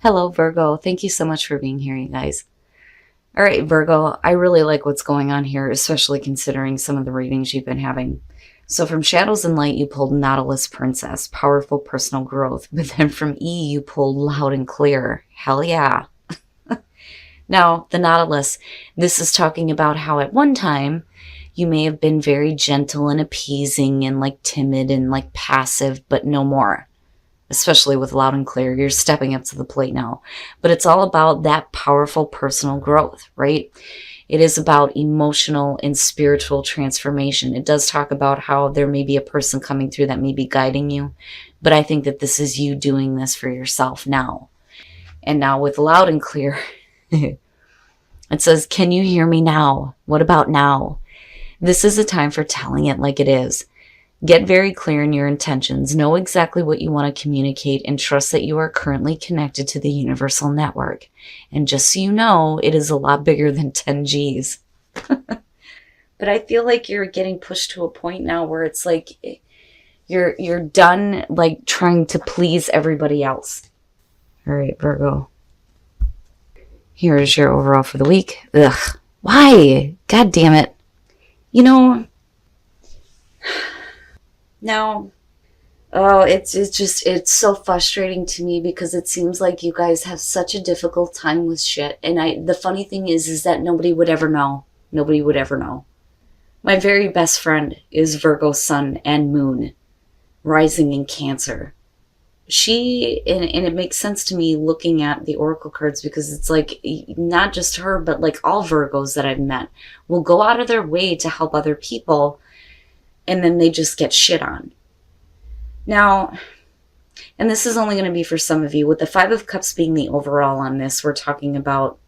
Hello, Virgo. Thank you so much for being here, you guys. All right, Virgo, I really like what's going on here, especially considering some of the readings you've been having. So from Shadows and Light, you pulled Nautilus Princess, powerful personal growth. But then from E, you pulled Loud and Clear. Hell yeah. Now, the Nautilus, this is talking about how at one time you may have been very gentle and appeasing and like timid and like passive, but no more. Especially with Loud and Clear, you're stepping up to the plate now. But it's all about that powerful personal growth, right? It is about emotional and spiritual transformation. It does talk about how there may be a person coming through that may be guiding you, but I think that this is you doing this for yourself now. And now with Loud and Clear, it says, can you hear me now? What about now? This is a time for telling it like it is. Get very clear in your intentions, know exactly what you want to communicate, and trust that you are currently connected to the universal network. And just so you know, it is a lot bigger than 10 Gs. But I feel like you're getting pushed to a point now where it's like you're done like trying to please everybody else. All right, Virgo. Here's your overall for the week. Ugh. Why? God damn it. You know... Now, it's so frustrating to me because it seems like you guys have such a difficult time with shit. And the funny thing is that nobody would ever know. Nobody would ever know. My very best friend is Virgo sun and moon, rising in Cancer. And it makes sense to me looking at the oracle cards because it's like not just her, but like all Virgos that I've met will go out of their way to help other people. And then they just get shit on. Now, and this is only going to be for some of you, with the Five of Cups being the overall on this, we're talking about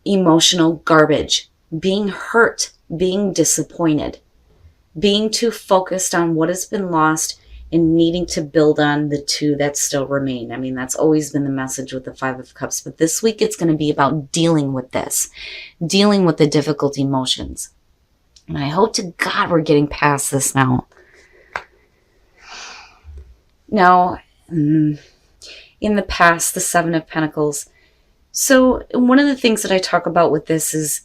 emotional garbage, being hurt, being disappointed, being too focused on what has been lost and needing to build on the two that still remain. I mean, that's always been the message with the Five of Cups. But this week it's going to be about dealing with this, dealing with the difficult emotions. And I hope to God we're getting past this now. Now, in the past, the Seven of Pentacles. So one of the things that I talk about with this is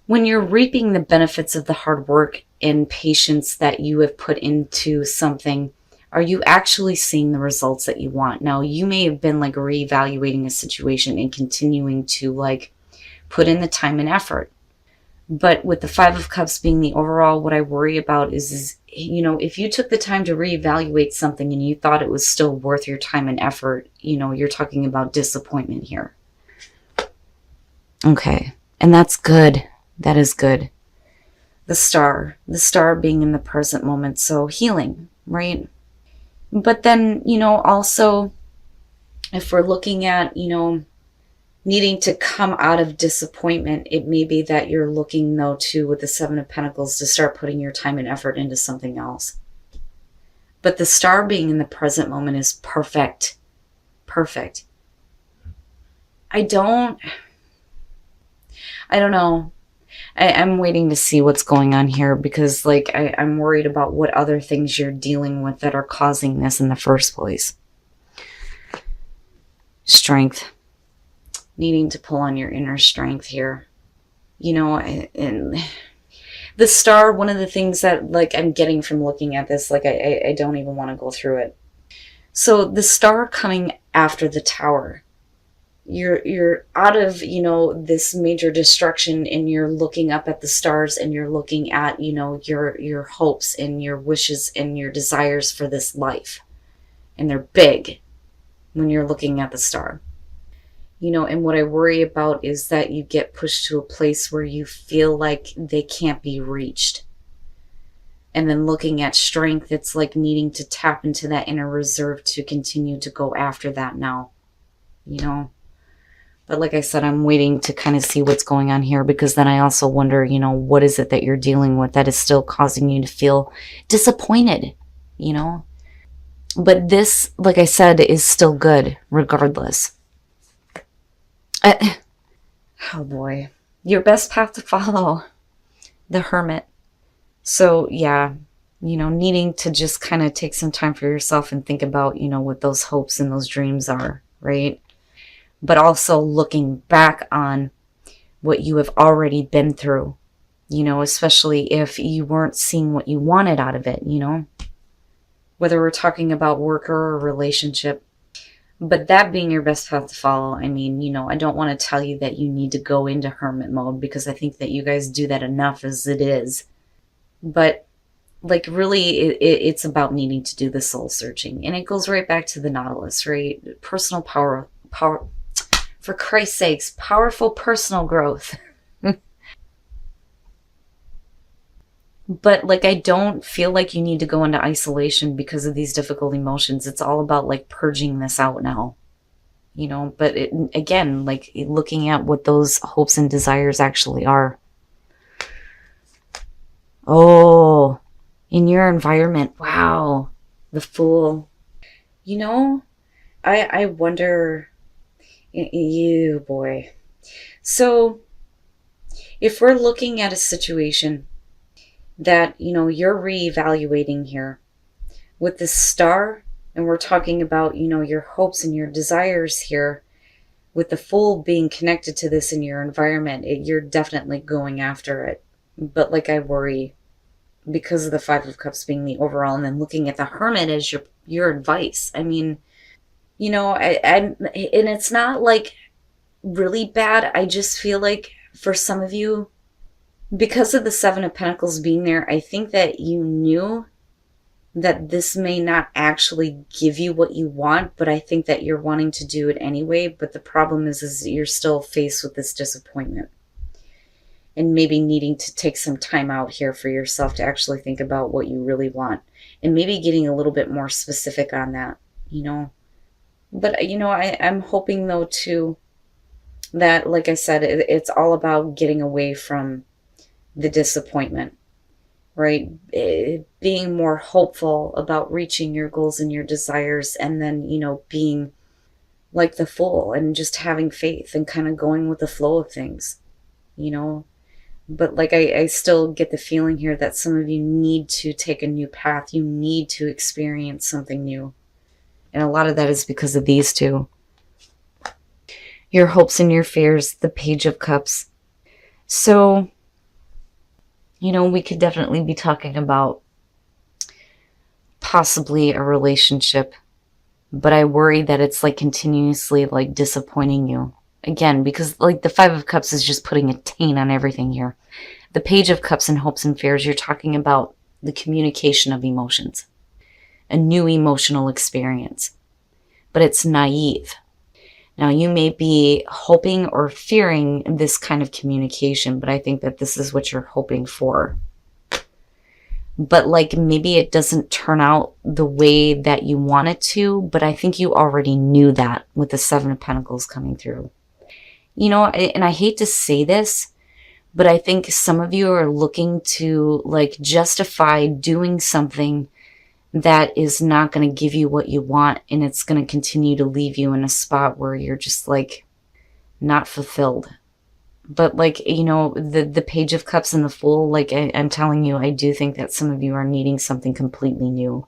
when you're reaping the benefits of the hard work and patience that you have put into something, are you actually seeing the results that you want? Now, you may have been like reevaluating a situation and continuing to like put in the time and effort. But with the Five of Cups being the overall, what I worry about is, you know, if you took the time to reevaluate something and you thought it was still worth your time and effort, you know, you're talking about disappointment here. Okay. And that's good. That is good. The star being in the present moment. So healing, right? But then, you know, also if we're looking at, you know, needing to come out of disappointment, it may be that you're looking, though, too, with the Seven of Pentacles to start putting your time and effort into something else. But the star being in the present moment is perfect. Perfect. I don't know. I'm waiting to see what's going on here because, like, I'm worried about what other things you're dealing with that are causing this in the first place. Strength. Needing to pull on your inner strength here. You know, and the star, one of the things that like I'm getting from looking at this, like I don't even want to go through it. So the star coming after the tower. You're out of, you know, this major destruction and you're looking up at the stars and you're looking at, you know, your hopes and your wishes and your desires for this life. And they're big when you're looking at the star. You know, and what I worry about is that you get pushed to a place where you feel like they can't be reached. And then looking at strength, it's like needing to tap into that inner reserve to continue to go after that now, you know. But like I said, I'm waiting to kind of see what's going on here because then I also wonder, you know, what is it that you're dealing with that is still causing you to feel disappointed, you know. But this, like I said, is still good regardless. Oh boy. Your best path to follow. The Hermit. So yeah, you know, needing to just kind of take some time for yourself and think about, you know, what those hopes and those dreams are, right? but also looking back on what you have already been through, especially if you weren't seeing what you wanted out of it, whether we're talking about work or a relationship. But that being your best path to follow, I don't want to tell you that you need to go into hermit mode, because I think that you guys do that enough as it is. But like, really, it's about needing to do the soul searching. And it goes right back to the Nautilus, right? Personal power, for Christ's sakes, powerful personal growth. But like, I don't feel like you need to go into isolation because of these difficult emotions. It's all about like purging this out now, but again, like looking at what those hopes and desires actually are. Oh, in your environment. Wow. The Fool. I wonder, you boy. So if we're looking at a situation that, you're reevaluating here with the Star, and we're talking about, your hopes and your desires here, with the Fool being connected to this in your environment, you're definitely going after it. But like, I worry because of the Five of Cups being the overall, and then looking at the Hermit as your advice. And it's not like really bad. I just feel like for some of you, because of the Seven of Pentacles being there, I think that you knew that this may not actually give you what you want, but I think that you're wanting to do it anyway. But the problem is you're still faced with this disappointment, and maybe needing to take some time out here for yourself to actually think about what you really want, and maybe getting a little bit more specific on that, But, I'm hoping though too that, like I said, it's all about getting away from the disappointment, right? Being more hopeful about reaching your goals and your desires, and then, being like the Fool and just having faith and kind of going with the flow of things, But like, I still get the feeling here that some of you need to take a new path. You need to experience something new. And a lot of that is because of these two. Your hopes and your fears, the Page of Cups. So, we could definitely be talking about possibly a relationship, but I worry that it's like continuously like disappointing you. Again, because like the Five of Cups is just putting a taint on everything here. The Page of Cups and hopes and fears, you're talking about the communication of emotions, a new emotional experience, but it's naive. Now, you may be hoping or fearing this kind of communication, but I think that this is what you're hoping for. But like, maybe it doesn't turn out the way that you want it to, but I think you already knew that with the Seven of Pentacles coming through. And I hate to say this, but I think some of you are looking to like justify doing something that is not going to give you what you want, and it's going to continue to leave you in a spot where you're just like not fulfilled. But like, the Page of Cups and the Fool, like I'm telling you, I do think that some of you are needing something completely new.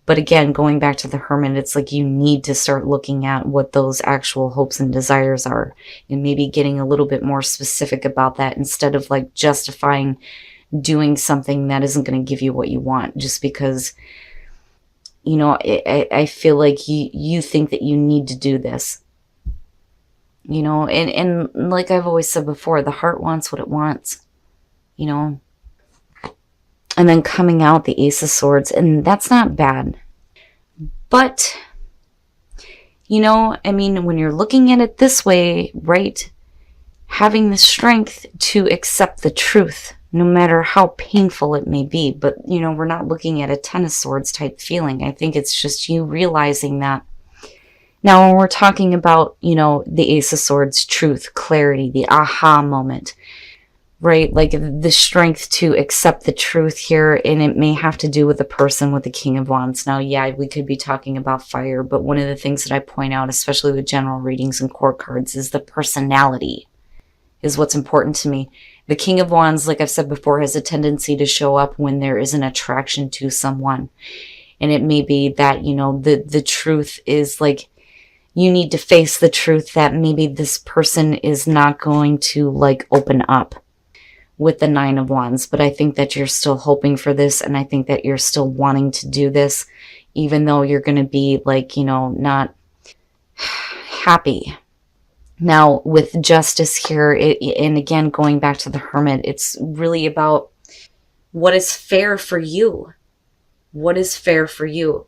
But again, going back to the Hermit, it's like you need to start looking at what those actual hopes and desires are, and maybe getting a little bit more specific about that, instead of like justifying doing something that isn't going to give you what you want just because, I feel like you think that you need to do this, and like I've always said before, the heart wants what it wants, and then coming out the Ace of Swords, and that's not bad. But, when you're looking at it this way, right, having the strength to accept the truth, no matter how painful it may be. But, we're not looking at a Ten of Swords type feeling. I think it's just you realizing that. Now, when we're talking about, the Ace of Swords, truth, clarity, the aha moment, right? Like the strength to accept the truth here, and it may have to do with the person with the King of Wands. Now, yeah, we could be talking about fire, but one of the things that I point out, especially with general readings and court cards, is the personality is what's important to me. The King of Wands, like I've said before, has a tendency to show up when there is an attraction to someone. And it may be that, the truth is like, you need to face the truth that maybe this person is not going to like open up with the Nine of Wands. But I think that you're still hoping for this, and I think that you're still wanting to do this, even though you're going to be like, you know, not happy. Now with Justice here, and again, going back to the Hermit, it's really about what is fair for you. What is fair for you?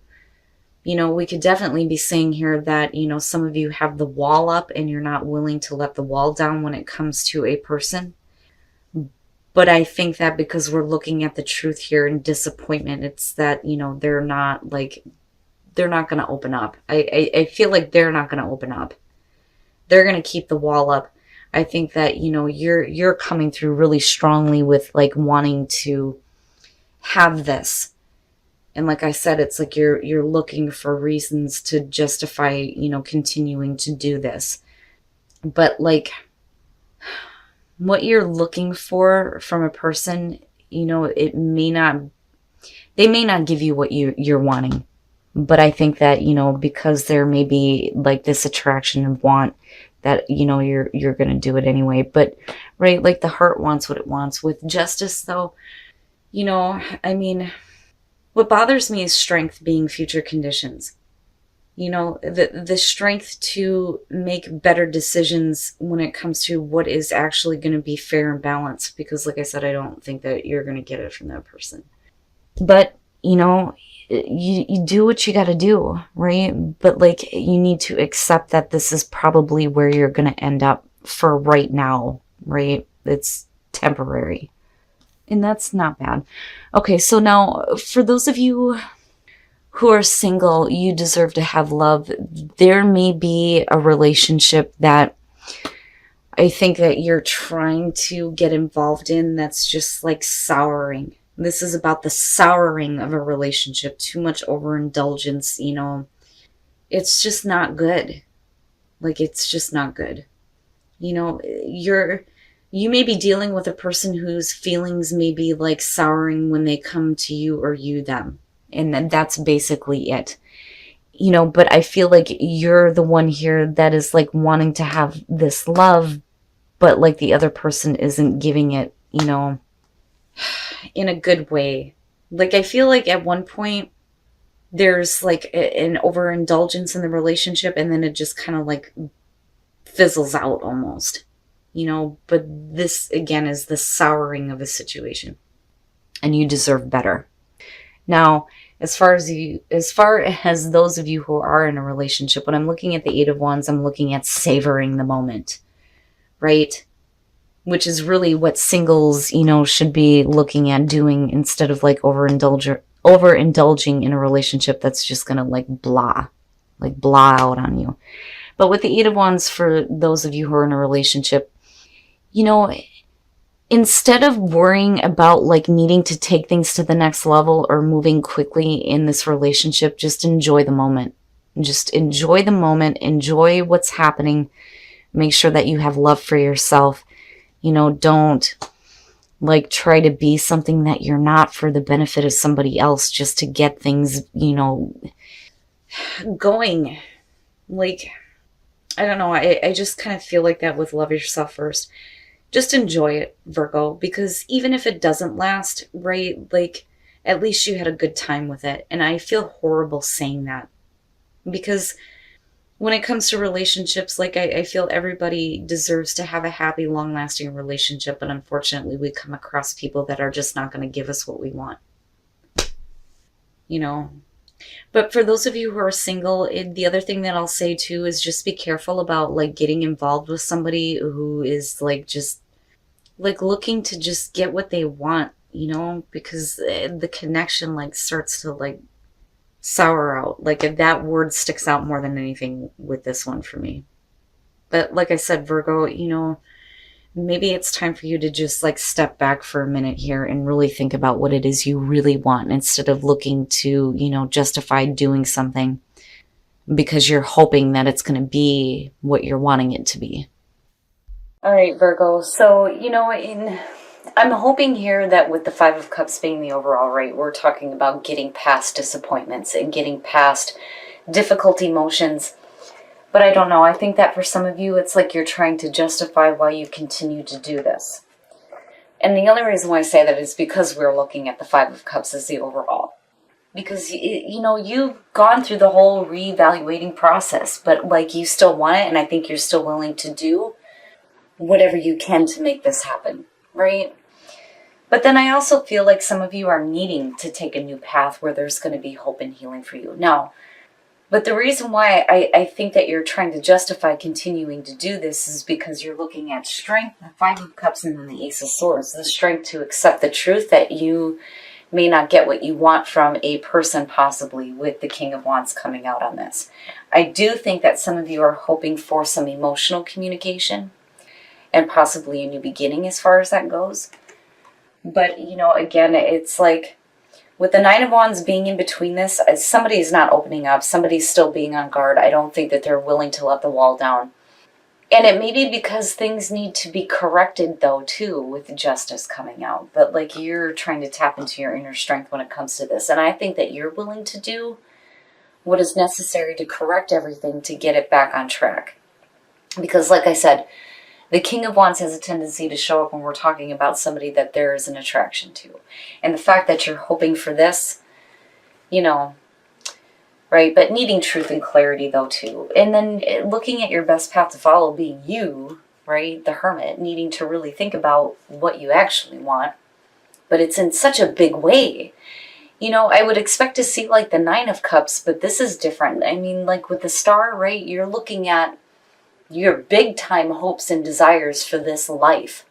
You know, we could definitely be saying here that, you know, some of you have the wall up and you're not willing to let the wall down when it comes to a person. But I think that because we're looking at the truth here and disappointment, it's that, you know, they're not going to open up. I feel like they're not going to open up. They're going to keep the wall up. I think that, you know, you're coming through really strongly with like wanting to have this. And like I said, it's like you're looking for reasons to justify, you know, continuing to do this. But like what you're looking for from a person, you know, they may not give you what you're wanting. But I think that, you know, because there may be like this attraction and want, that, you know, you're going to do it anyway. But right, like the heart wants what it wants. With Justice though, you know, I mean, what bothers me is strength being future conditions. You know, the strength to make better decisions when it comes to what is actually going to be fair and balanced. Because like I said, I don't think that you're going to get it from that person. But, you know, you do what you got to do, right? But like, you need to accept that this is probably where you're going to end up for right now, right? It's temporary. And that's not bad. Okay, so now for those of you who are single, you deserve to have love. There may be a relationship that I think that you're trying to get involved in that's just like souring. This is about the souring of a relationship. Too much overindulgence, you know. It's just not good. Like, it's just not good. You know, you may be dealing with a person whose feelings may be like souring when they come to you or you them. And that's basically it. You know, but I feel like you're the one here that is like wanting to have this love, but like the other person isn't giving it, you know, in a good way. Like, I feel like at one point there's like an overindulgence in the relationship, and then it just kind of like fizzles out almost, you know. But this again is the souring of a situation, and you deserve better. Now, as far as those of you who are in a relationship, when I'm looking at the Eight of Wands, I'm looking at savoring the moment, right? Which is really what singles, you know, should be looking at doing, instead of like overindulging in a relationship that's just gonna like blah out on you. But with the Eight of Wands, for those of you who are in a relationship, you know, instead of worrying about like needing to take things to the next level or moving quickly in this relationship, just enjoy the moment. Just enjoy the moment. Enjoy what's happening. Make sure that you have love for yourself. You know, don't like try to be something that you're not for the benefit of somebody else just to get things, you know, going. Like, I don't know. I just kind of feel like that with love yourself first. Just enjoy it, Virgo, because even if it doesn't last, right, like, at least you had a good time with it. And I feel horrible saying that, because when it comes to relationships, like, I feel everybody deserves to have a happy, long-lasting relationship, but unfortunately we come across people that are just not going to give us what we want, you know. But for those of you who are single, the other thing that I'll say too is just be careful about like getting involved with somebody who is like just like looking to just get what they want, you know, because the connection like starts to like sour out. Like, if that word sticks out more than anything with this one for me. But like I said, Virgo, you know, maybe it's time for you to just like step back for a minute here and really think about what it is you really want, instead of looking to, you know, justify doing something because you're hoping that it's going to be what you're wanting it to be. All right, Virgo. So, you know, I'm hoping here that with the Five of Cups being the overall, right, we're talking about getting past disappointments and getting past difficult emotions. But I don't know. I think that for some of you, it's like you're trying to justify why you continue to do this. And the only reason why I say that is because we're looking at the Five of Cups as the overall. Because, you know, you've gone through the whole reevaluating process, but like you still want it, and I think you're still willing to do whatever you can to make this happen, right? But then I also feel like some of you are needing to take a new path where there's going to be hope and healing for you. Now, but the reason why I think that you're trying to justify continuing to do this is because you're looking at strength, the Five of Cups, and then the Ace of Swords. The strength to accept the truth that you may not get what you want from a person, possibly, with the King of Wands coming out on this. I do think that some of you are hoping for some emotional communication and possibly a new beginning as far as that goes. But, you know, again, it's like, with the Nine of Wands being in between this, somebody's not opening up. Somebody's still being on guard. I don't think that they're willing to let the wall down. And it may be because things need to be corrected, though, too, with justice coming out. But, like, you're trying to tap into your inner strength when it comes to this. And I think that you're willing to do what is necessary to correct everything to get it back on track. Because, like I said, the King of Wands has a tendency to show up when we're talking about somebody that there is an attraction to. And the fact that you're hoping for this, you know, right? But needing truth and clarity, though, too. And then looking at your best path to follow being you, right? The Hermit, needing to really think about what you actually want. But it's in such a big way. You know, I would expect to see, like, the Nine of Cups, but this is different. I mean, like, with the Star, right? You're looking at your big time hopes and desires for this life,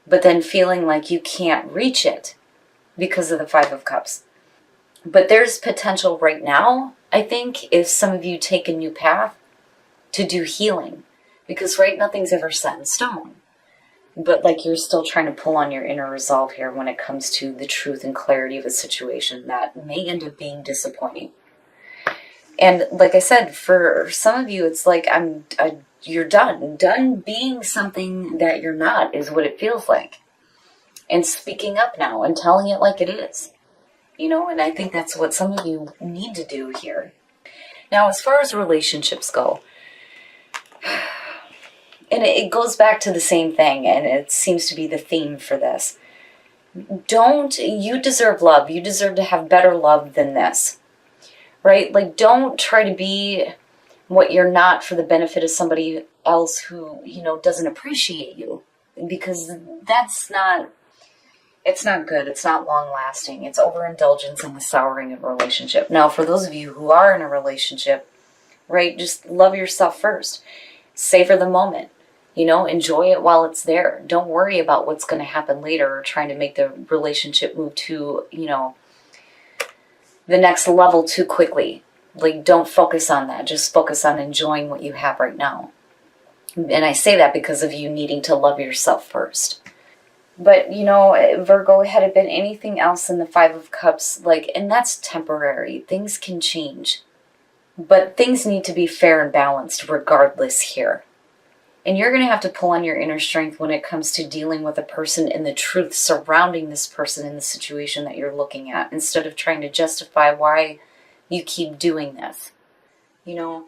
but then feeling like you can't reach it because of the Five of Cups. But there's potential right now, I think, if some of you take a new path to do healing, because right, nothing's ever set in stone. But like you're still trying to pull on your inner resolve here when it comes to the truth and clarity of a situation that may end up being disappointing. And like I said, for some of you, it's like you're done being something that you're not, is what it feels like. And speaking up now and telling it like it is. You know, and I think that's what some of you need to do here. Now, as far as relationships go, and it goes back to the same thing, and it seems to be the theme for this. You deserve love. You deserve to have better love than this. Right? Like, don't try to be what you're not for the benefit of somebody else who, you know, doesn't appreciate you. Because it's not good. It's not long lasting. It's overindulgence and the souring of a relationship. Now, for those of you who are in a relationship, right, just love yourself first. Savor the moment. You know, enjoy it while it's there. Don't worry about what's going to happen later or trying to make the relationship move to, you know, the next level too quickly. Like, don't focus on that. Just focus on enjoying what you have right now. And I say that because of you needing to love yourself first. But, you know, Virgo, had it been anything else in the Five of Cups, like, and that's temporary. Things can change. But things need to be fair and balanced regardless here. And you're going to have to pull on your inner strength when it comes to dealing with a person and the truth surrounding this person in the situation that you're looking at, instead of trying to justify why you keep doing this, you know.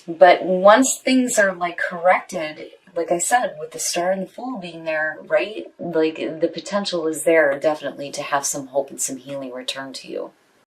But once things are, like, corrected, like I said, with the Star and the Fool being there, right, like, the potential is there definitely to have some hope and some healing return to you.